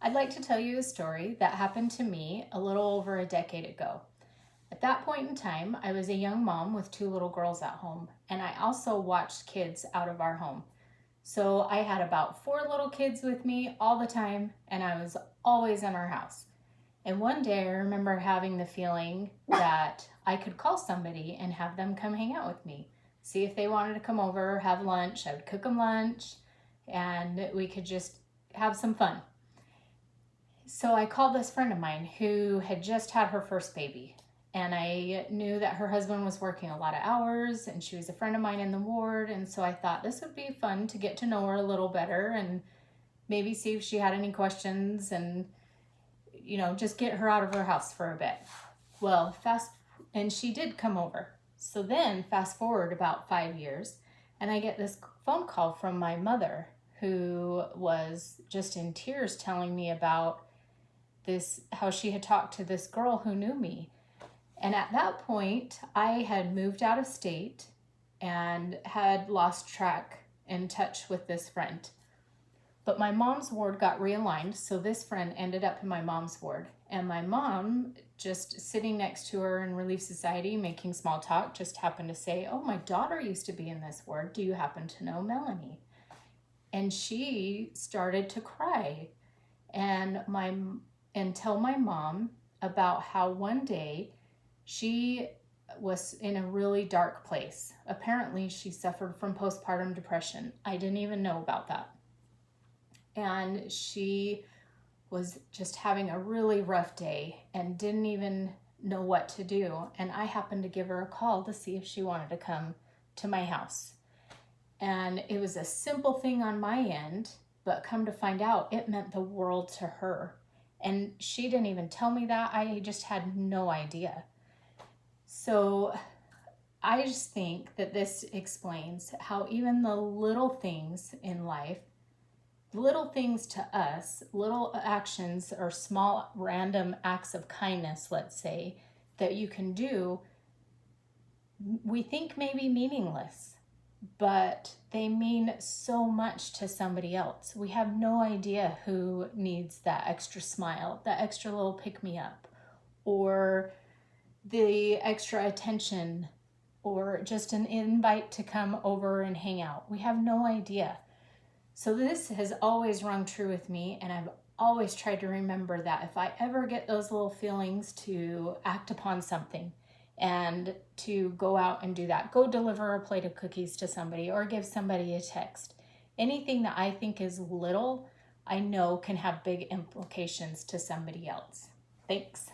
I'd like to tell you a story that happened to me a little over a decade ago. At that point in time, I was a young mom with two little girls at home, and I also watched kids out of our home. So I had about four little kids with me all the time, and I was always in our house. And one day I remember having the feeling that I could call somebody and have them come hang out with me. See if they wanted to come over, have lunch. I would cook them lunch, and we could just have some fun. So I called this friend of mine who had just had her first baby. And I knew that her husband was working a lot of hours and she was a friend of mine in the ward. And so I thought this would be fun to get to know her a little better and maybe see if she had any questions and, just get her out of her house for a bit. Well, and she did come over. So then fast forward about 5 years and I get this phone call from my mother who was just in tears telling me about how she had talked to this girl who knew me. And at that point, I had moved out of state and had lost track in touch with this friend. But my mom's ward got realigned, so this friend ended up in my mom's ward. And my mom, just sitting next to her in Relief Society, making small talk, just happened to say, "Oh, my daughter used to be in this ward. Do you happen to know Melanie?" And she started to cry and tell my mom about how one day she was in a really dark place. Apparently, she suffered from postpartum depression. I didn't even know about that. And she was just having a really rough day and didn't even know what to do. And I happened to give her a call to see if she wanted to come to my house. And it was a simple thing on my end, but come to find out, it meant the world to her. And she didn't even tell me that. I just had no idea. So I just think that this explains how even the little things in life, little things to us, little actions or small random acts of kindness, let's say, that you can do, we think may be meaningless, but they mean so much to somebody else. We have no idea who needs that extra smile, that extra little pick-me-up, or the extra attention, or just an invite to come over and hang out. We have no idea. So this has always rung true with me, and I've always tried to remember that if I ever get those little feelings, to act upon something and to go out and do that. Go deliver a plate of cookies to somebody or give somebody a text. Anything that I think is little, I know can have big implications to somebody else. Thanks.